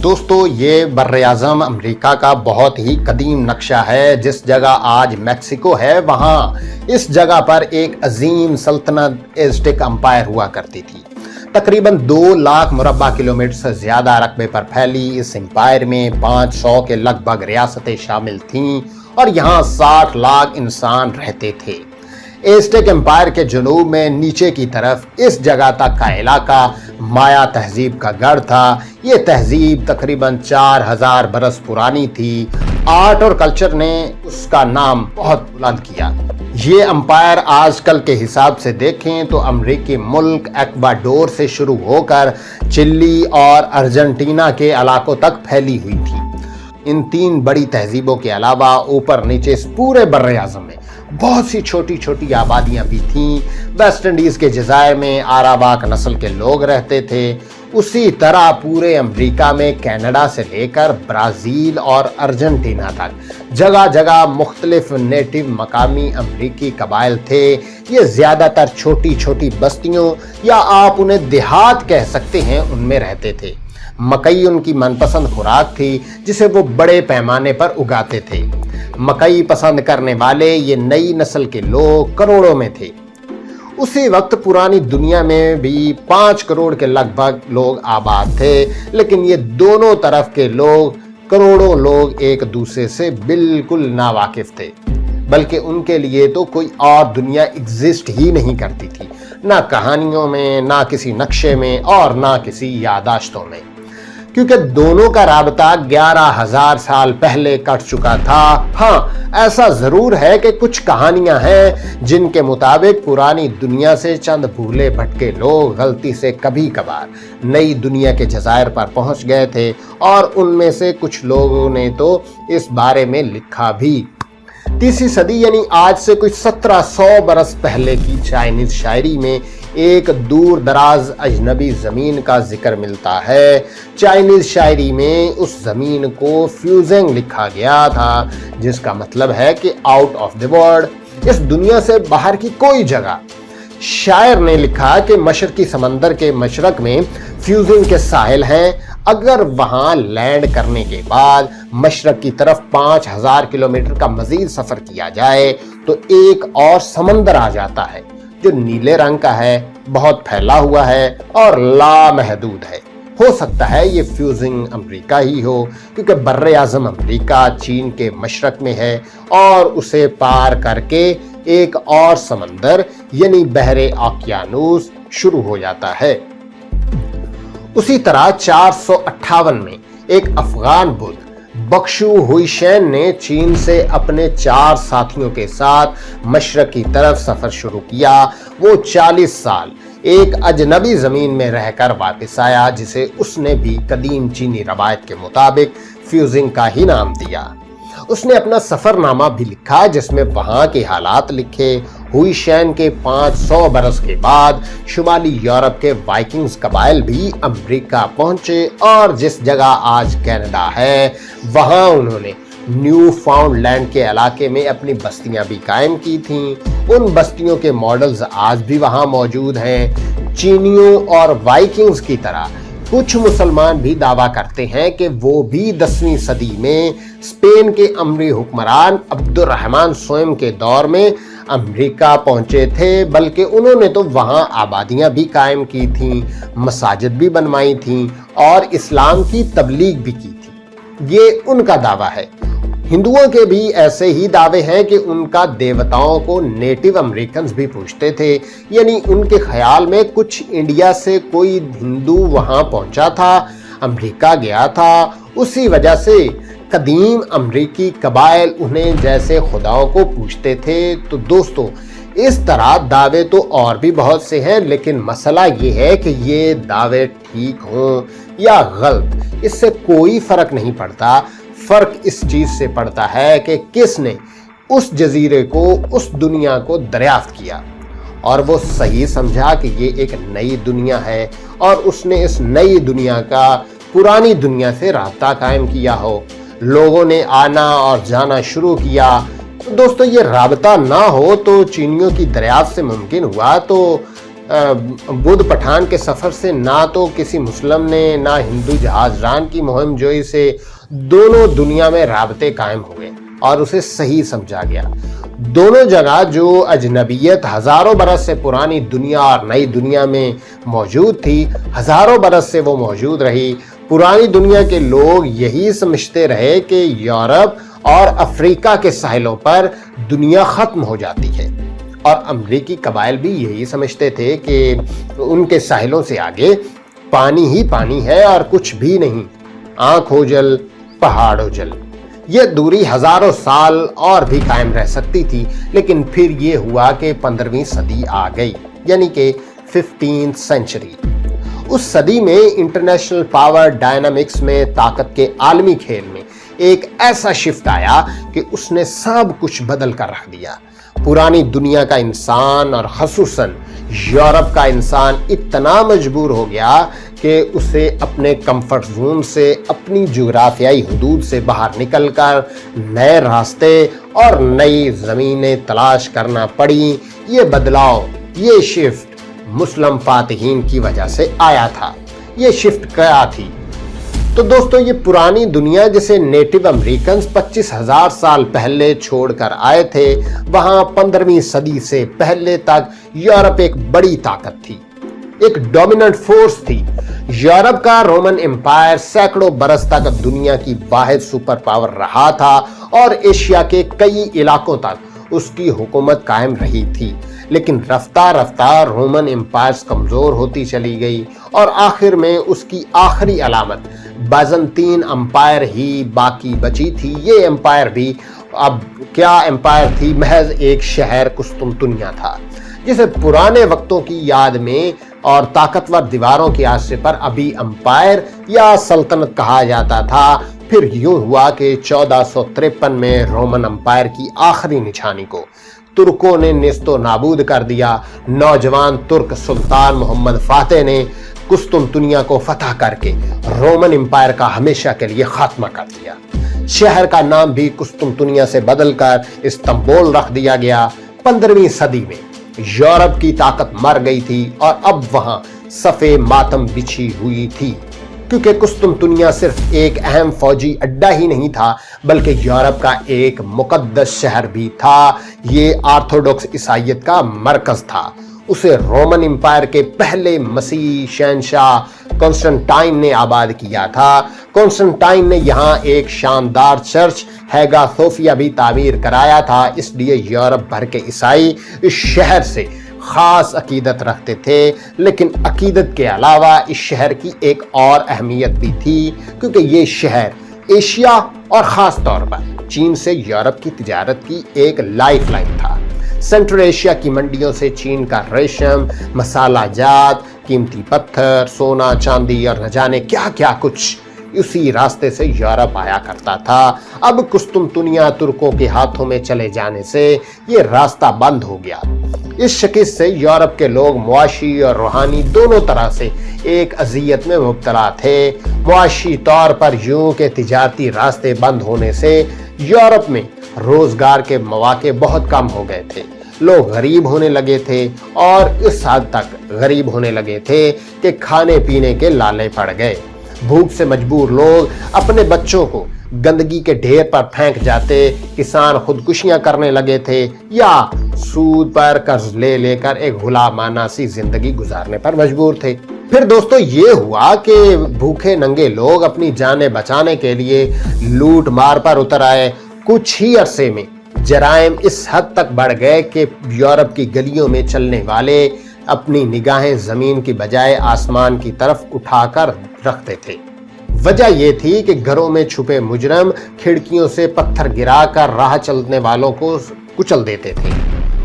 दोस्तों ये बर्र-ए-आज़म अमेरिका का बहुत ही कदीम नक्शा है। जिस जगह आज मैक्सिको है वहाँ इस जगह पर एक अजीम सल्तनत एज़टेक अंपायर हुआ करती थी। तकरीबन 2 लाख मुरब्बा किलोमीटर से ज़्यादा रकबे पर फैली इस एम्पायर में 500 के लगभग रियासतें शामिल थीं और यहाँ 60 लाख इंसान रहते थे। एज़टेक एम्पायर के जुनूब में नीचे की तरफ इस जगह तक का इलाका माया तहजीब का गढ़ था। ये तहजीब तकरीबन 4000 बरस पुरानी थी। आर्ट और कल्चर ने उसका नाम बहुत बुलंद किया। ये एम्पायर आजकल के हिसाब से देखें तो अमेरिकी मुल्क एक्वाडोर से शुरू होकर चिली और अर्जेंटीना के इलाकों तक फैली हुई थी। इन 3 बड़ी तहजीबों के अलावा ऊपर नीचे इस पूरे बर्र-ए-आज़म में बहुत सी छोटी छोटी आबादियां भी थीं। वेस्ट इंडीज के जज़ायर में आरावाक नस्ल के लोग रहते थे। उसी तरह पूरे अमेरिका में कनाडा से लेकर ब्राज़ील और अर्जेंटीना तक जगह जगह मुख्तलिफ नेटिव मकामी अमेरिकी कबाइल थे। ये ज़्यादातर छोटी छोटी बस्तियों या आप उन्हें देहात कह सकते हैं उनमें रहते थे। मकई उनकी मनपसंद खुराक थी जिसे वो बड़े पैमाने पर उगाते थे। मकई पसंद करने वाले ये नई नस्ल के लोग करोड़ों में थे। उसी वक्त पुरानी दुनिया में भी 5 करोड़ के लगभग लोग आबाद थे, लेकिन ये दोनों तरफ के लोग करोड़ों लोग एक दूसरे से बिल्कुल नावाकिफ थे, बल्कि उनके लिए तो कोई और दुनिया एग्जिस्ट ही नहीं करती थी, ना कहानियों में, ना किसी नक्शे में और ना किसी यादाश्तों में, क्योंकि दोनों का राबता 11,000 साल पहले कट चुका था। हाँ, ऐसा जरूर है कि कुछ कहानियां हैं जिनके मुताबिक पुरानी दुनिया से चंद भूले भटके लोग गलती से कभी कभार नई दुनिया के जज़ायर पर पहुंच गए थे और उनमें से कुछ लोगों ने तो इस बारे में लिखा भी। 3वीं सदी यानी आज से कुछ 1700 बरस पहले की चाइनीज शायरी में एक दूर दराज अजनबी ज़मीन का जिक्र मिलता है। चाइनीज शायरी में उस ज़मीन को फ्यूजिंग लिखा गया था, जिसका मतलब है कि आउट ऑफ द वर्ल्ड, इस दुनिया से बाहर की कोई जगह। शायर ने लिखा कि मशरकी समंदर के मशरक में फ्यूजिंग के साहिल हैं। अगर वहां लैंड करने के बाद मशरक की तरफ 5000 किलोमीटर का मजीद सफर किया जाए तो एक और समंदर आ जाता है जो नीले रंग का है, बहुत फैला हुआ है और लामहदूद है। हो सकता है ये फ्यूजिंग अमेरिका ही हो, क्योंकि बर्र-ए-आज़म अमेरिका चीन के मशरक में है और उसे पार करके एक और समंदर यानी बहरे ओकियानूस शुरू हो जाता है। उसी तरह 458 में एक अफगान बुद्ध बख्शू हुइशेन ने चीन से अपने 4 साथियों के साथ मशरक की तरफ सफर शुरू किया। वो 40 साल एक अजनबी जमीन में रहकर वापस आया, जिसे उसने भी कदीम चीनी रवायत के मुताबिक फ्यूजिंग का ही नाम दिया। उसने अपना सफरनामा भी लिखा जिसमें वहां के हालात लिखे। हुइशेन के 500 बरस के बाद शुमाली यूरोप के वाइकिंग्स कबाइल भी अमेरिका पहुंचे और जिस जगह आज कनाडा है वहां उन्होंने न्यू फाउंडलैंड के इलाके में अपनी बस्तियां भी कायम की थीं। उन बस्तियों के मॉडल्स आज भी वहां मौजूद हैं। चीनियों और वाइकिंग्स की तरह कुछ मुसलमान भी दावा करते हैं कि वो भी 10वीं सदी में स्पेन के अमरी हुक्मरान अब्दुर्रहमान सोयम के दौर में अमेरिका पहुंचे थे, बल्कि उन्होंने तो वहां आबादियां भी कायम की थीं, मसाजिद भी बनवाई थीं और इस्लाम की तबलीग भी की थी। ये उनका दावा है। हिंदुओं के भी ऐसे ही दावे हैं कि उनका देवताओं को नेटिव अमेरिकन्स भी पूजते थे, यानी उनके ख्याल में कुछ इंडिया से कोई हिंदू वहां पहुंचा था, अमेरिका गया था, उसी वजह से कदीम अमेरिकी कबाइल उन्हें जैसे खुदाओं को पूजते थे। तो दोस्तों, इस तरह दावे तो और भी बहुत से हैं, लेकिन मसला ये है कि ये दावे ठीक हों या गलत, इससे कोई फर्क नहीं पड़ता। फर्क इस चीज से पड़ता है कि किसने उस जजीरे को, उस दुनिया को दरियाफ्त किया और वो सही समझा कि ये एक नई दुनिया है और उसने इस नई दुनिया का पुरानी दुनिया से राब्ता कायम किया हो। लोगों ने आना और जाना शुरू किया। तो दोस्तों, ये राब्ता ना हो तो चीनियों की दरियाफ्त से मुमकिन हुआ तो بدھ پٹھان کے سفر سے نہ تو کسی مسلم نے نہ ہندو جہاز ران کی مہم جوئی سے دونوں دنیا میں رابطے قائم ہوئے اور اسے صحیح سمجھا گیا۔ دونوں جگہ جو اجنبیت ہزاروں برس سے پرانی دنیا اور نئی دنیا میں موجود تھی، ہزاروں برس سے وہ موجود رہی۔ پرانی دنیا کے لوگ یہی سمجھتے رہے کہ یورپ اور افریقہ کے ساحلوں پر دنیا ختم ہو جاتی ہے، اور امریکی قبائل بھی یہی سمجھتے تھے کہ ان کے ساحلوں سے آگے پانی ہی پانی ہے اور کچھ بھی نہیں، آنکھ اوجل پہاڑ اوجل۔ یہ دوری ہزاروں سال اور بھی قائم رہ سکتی تھی، لیکن پھر یہ ہوا کہ 15ویں صدی آ گئی، یعنی کہ 15th century۔ اس صدی میں انٹرنیشنل پاور ڈائنامکس میں، طاقت کے عالمی کھیل میں ایک ایسا شفٹ آیا کہ اس نے سب کچھ بدل کر رکھ دیا۔ پرانی دنیا کا انسان اور خصوصاً یورپ کا انسان اتنا مجبور ہو گیا کہ اسے اپنے کمفرٹ زون سے، اپنی جغرافیائی حدود سے باہر نکل کر نئے راستے اور نئی زمینیں تلاش کرنا پڑی۔ یہ بدلاؤ، یہ شفٹ مسلم فاتحین کی وجہ سے آیا تھا۔ یہ شفٹ کیا تھی؟ تو دوستو، یہ پرانی دنیا جسے نیٹو امریکنز 25,000 سال پہلے چھوڑ کر آئے تھے، وہاں 15ویں صدی سے پہلے تک یورپ ایک بڑی طاقت تھی، ایک ڈومیننٹ فورس تھی۔ یورپ کا رومن امپائر سینکڑوں برس تک دنیا کی واحد سپر پاور رہا تھا اور ایشیا کے کئی علاقوں تک اس کی حکومت قائم رہی تھی، لیکن رفتہ رفتہ رومن امپائرز کمزور ہوتی چلی گئی اور آخر میں اس کی آخری علامت بازنطین امپائر ہی باقی بچی تھی۔ یہ امپائر بھی اب کیا امپائر تھی؟ محض ایک شہر قسطنطنیہ تھا، جسے پرانے وقتوں کی یاد میں اور طاقتور دیواروں کے آسرے پر ابھی امپائر یا سلطنت کہا جاتا تھا۔ پھر یوں ہوا کہ 1453 میں رومن امپائر کی آخری نشانی کو ترکوں نے نیست و نابود کر دیا۔ نوجوان ترک سلطان محمد فاتح نے قسطنطنیہ کو فتح کر کے رومن امپائر کا ہمیشہ کے لیے خاتمہ کر دیا۔ شہر کا نام بھی قسطنطنیہ سے بدل کر استنبول رکھ دیا گیا۔ 15ویں صدی میں یورپ کی طاقت مر گئی تھی اور اب وہاں صفِ ماتم بچھی ہوئی تھی، کیونکہ قسطنطنیہ صرف ایک اہم فوجی اڈہ ہی نہیں تھا بلکہ یورپ کا ایک مقدس شہر بھی تھا۔ یہ آرتھوڈوکس عیسائیت کا مرکز تھا۔ اسے رومن امپائر کے پہلے مسیحی شہنشاہ کانسٹنٹائن نے آباد کیا تھا۔ کانسٹنٹائن نے یہاں ایک شاندار چرچ ہیگا صوفیہ بھی تعمیر کرایا تھا، اس لیے یورپ بھر کے عیسائی اس شہر سے خاص عقیدت رکھتے تھے۔ لیکن عقیدت کے علاوہ اس شہر کی ایک اور اہمیت بھی تھی، کیونکہ یہ شہر ایشیا اور خاص طور پر چین سے یورپ کی تجارت کی ایک لائف لائن تھا۔ سینٹرل ایشیا کی منڈیوں سے چین کا ریشم، مسالہ جات، قیمتی پتھر، سونا چاندی اور نہ جانے کیا کیا کچھ اسی راستے سے یورپ آیا کرتا تھا۔ اب قسطنطنیہ ترکوں کے ہاتھوں میں چلے جانے سے یہ راستہ بند ہو گیا۔ اس شکست سے یورپ کے لوگ معاشی اور روحانی دونوں طرح سے ایک اذیت میں مبتلا تھے۔ معاشی طور پر یوں کہ تجارتی راستے بند ہونے سے یورپ میں روزگار کے مواقع بہت کم ہو گئے تھے۔ لوگ غریب ہونے لگے تھے اور اس حد تک غریب ہونے لگے تھے کہ کھانے پینے کے لالے پڑ گئے۔ بھوک سے مجبور لوگ اپنے بچوں کو گندگی کے ڈھیر پر پھینک جاتے، کسان خودکشیاں کرنے لگے تھے یا سود پر قرض لے لے کر ایک غلامانہ سی زندگی گزارنے پر مجبور تھے۔ پھر دوستو یہ ہوا کہ بھوکے ننگے لوگ اپنی جانیں بچانے کے لیے لوٹ مار پر اتر آئے۔ کچھ ہی عرصے میں جرائم اس حد تک بڑھ گئے کہ یورپ کی گلیوں میں چلنے والے اپنی نگاہیں زمین کی بجائے آسمان کی طرف اٹھا کر رکھتے تھے۔ وجہ یہ تھی کہ گھروں میں چھپے مجرم کھڑکیوں سے پتھر گرا کر راہ چلنے والوں کو کچل دیتے تھے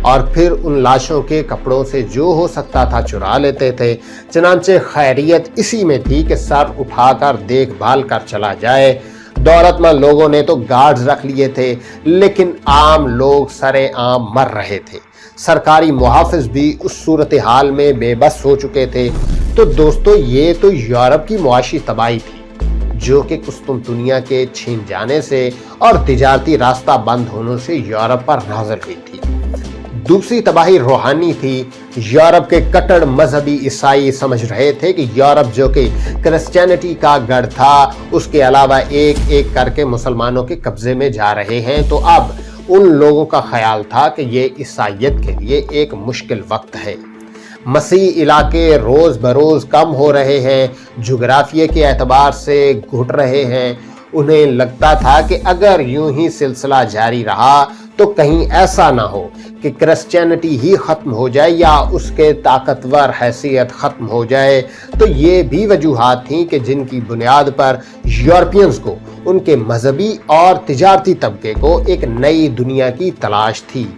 اور پھر ان لاشوں کے کپڑوں سے جو ہو سکتا تھا چرا لیتے تھے۔ چنانچہ خیریت اسی میں تھی کہ سر اٹھا کر دیکھ بھال کر چلا جائے۔ دولت مند لوگوں نے تو گارڈز رکھ لیے تھے، لیکن عام لوگ سرے عام مر رہے تھے۔ سرکاری محافظ بھی اس صورتحال میں بے بس ہو چکے تھے۔ تو دوستو یہ تو یورپ کی معاشی تباہی تھی جو کہ قسطنطنیہ کے چھین جانے سے اور تجارتی راستہ بند ہونے سے یورپ پر نازل ہوئی تھی۔ दूसरी तबाही रूहानी थी। यूरोप के कट्टर मजहबी ईसाई समझ रहे थे कि यूरोप जो कि क्रिश्चियनिटी का गढ़ था, उसके अलावा एक एक करके मुसलमानों के कब्जे में जा रहे हैं। तो अब उन लोगों का ख्याल था कि ये ईसाइयत के लिए एक मुश्किल वक्त है। मसीह इलाके रोज बरोज कम हो रहे हैं, जुग्राफिया के एतबार से घुट रहे हैं। उन्हें लगता था कि अगर यूं ही सिलसिला जारी रहा तो कहीं ऐसा ना हो कि क्रिश्चियनिटी ही खत्म हो जाए या उसके ताकतवर हैसियत खत्म हो जाए। तो ये भी वजूहात थीं कि जिनकी बुनियाद पर यूरोपियंस को, उनके मजहबी और तिजारती तबके को एक नई दुनिया की तलाश थी।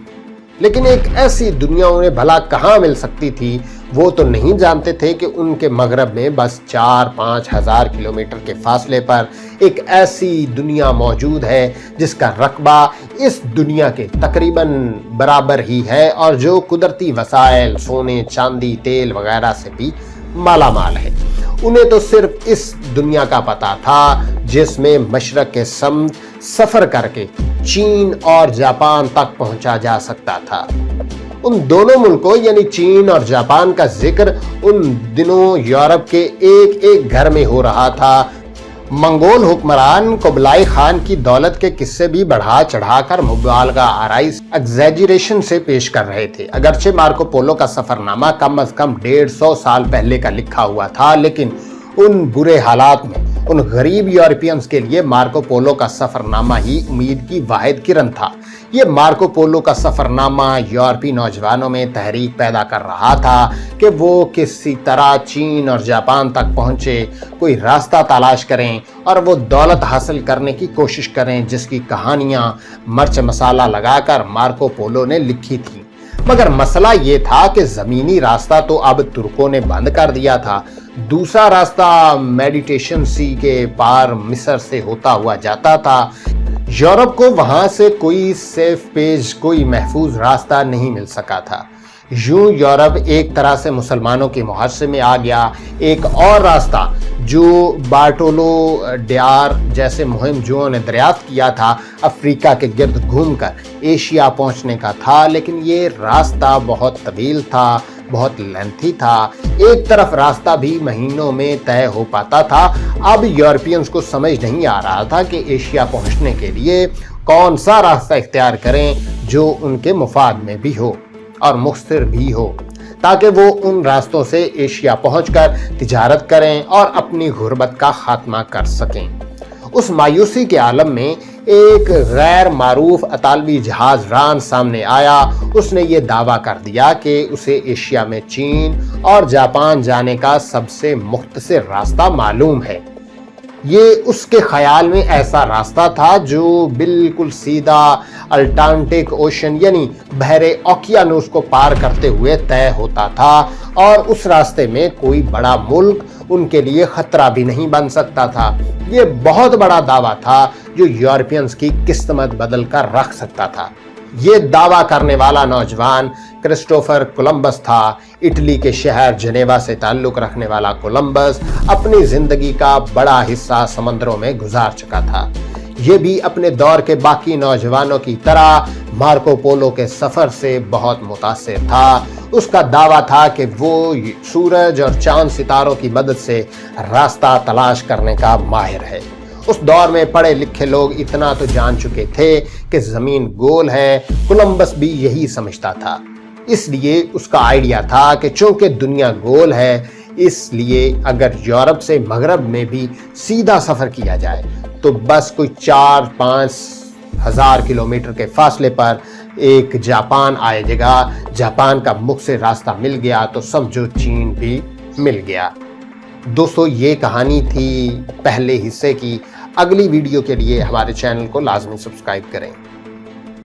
लेकिन एक ऐसी दुनिया उन्हें भला कहाँ मिल सकती थी, वो तो नहीं जानते थे कि उनके मगरब में बस 4-5 हज़ार किलोमीटर के फासले पर एक ऐसी दुनिया मौजूद है जिसका रकबा इस दुनिया के तकरीबन बराबर ही है और जो कुदरती वसाइल, सोने, चांदी, तेल वगैरह से भी मालामाल है। उन्हें तो सिर्फ इस दुनिया का पता था जिसमें मशरक के समत सफर करके चीन और जापान तक पहुंचा जा सकता था। उन दोनों मुल्कों यानी चीन और जापान का जिक्र उन दिनों यूरोप के एक एक घर में हो रहा था। मंगोल हुक्मरान कुबलाई खान की दौलत के किस्से भी बढ़ा चढ़ाकर मुबालगा आराई एग्जैजरेशन से पेश कर रहे थे। अगरचे मार्को पोलो का सफरनामा कम से कम 150 साल पहले का लिखा हुआ था, लेकिन उन बुरे हालात में उन गरीब यूरोपियंस के लिए मार्को पोलो का सफरनामा ही उम्मीद की वाहिद किरण था। ये मार्को पोलो का सफरनामा यूरोपी नौजवानों में तहरीक पैदा कर रहा था कि वो किसी तरह चीन और जापान तक पहुंचे, कोई रास्ता तलाश करें और वो दौलत हासिल करने की कोशिश करें जिसकी कहानियां मिर्च मसाला लगाकर मार्को पोलो ने लिखी थी। मगर मसला ये था कि जमीनी रास्ता तो अब तुर्कों ने बंद कर दिया था। दूसरा रास्ता मेडिटेशन सी के पार मिस्र से होता हुआ जाता था। यूरोप को वहां से कोई सेफ पेज, कोई महफूज रास्ता नहीं मिल सका था। यूं यूरोप एक तरह से मुसलमानों के मुहासे में आ गया। एक और रास्ता जो बार्टोलो डियार जैसे मुहिमजों ने दरियाफ्त किया था, अफ्रीका के गिर्द घूमकर एशिया पहुंचने का था, लेकिन ये रास्ता बहुत तवील था, बहुत लेंथी था। एक तरफ रास्ता भी महीनों में तय हो पाता था। अब यूरोपियंस को समझ नहीं आ रहा था कि एशिया पहुंचने के लिए कौन सा रास्ता इख्तियार करें जो उनके मुफाद में भी हो और मुख्तर भी हो, ताकि वो उन रास्तों से एशिया पहुंचकर तिजारत करें और अपनी गुर्बत का खात्मा कर सकें। उस मायूसी के आलम में एक गैर मारूफ अतालवी जहाज रान सामने आया। उसने ये दावा कर दिया कि उसे एशिया में चीन और जापान जाने का सबसे मुख्तसर रास्ता मालूम है। ये उसके ख्याल में ऐसा रास्ता था जो बिल्कुल सीधा अटलांटिक ओशन यानी बहरे ओकियानूस को पार करते हुए तय होता था और उस रास्ते में कोई बड़ा मुल्क उनके लिए खतरा भी नहीं बन सकता था। ये बहुत बड़ा दावा था जो यूरोपियंस की किस्मत बदल कर रख सकता था। ये दावा करने वाला नौजवान क्रिस्टोफर कोलंबस था। इटली के शहर जनेवा से ताल्लुक रखने वाला कोलंबस अपनी जिंदगी का बड़ा हिस्सा समंदरों में गुजार चुका था। ये भी अपने दौर के बाकी नौजवानों की तरह मार्को पोलो के सफर से बहुत मुतासिर था। उसका दावा था कि वो सूरज और चांद सितारों की मदद से रास्ता तलाश करने का माहिर है। उस दौर में पढ़े लिखे लोग इतना तो जान चुके थे कि जमीन गोल है। कोलंबस भी यही समझता था। इसलिए उसका आइडिया था कि चूंकि दुनिया गोल है, इसलिए अगर यूरोप से मगरब में भी सीधा सफर किया जाए तो बस कोई 4-5 हज़ार किलोमीटर के फासले पर एक जापान आएगा। जापान का मुख से रास्ता मिल गया तो समझो चीन भी मिल गया। दोस्तों, ये कहानी थी पहले हिस्से की। अगली वीडियो के लिए हमारे चैनल को लाजमी सब्सक्राइब करें।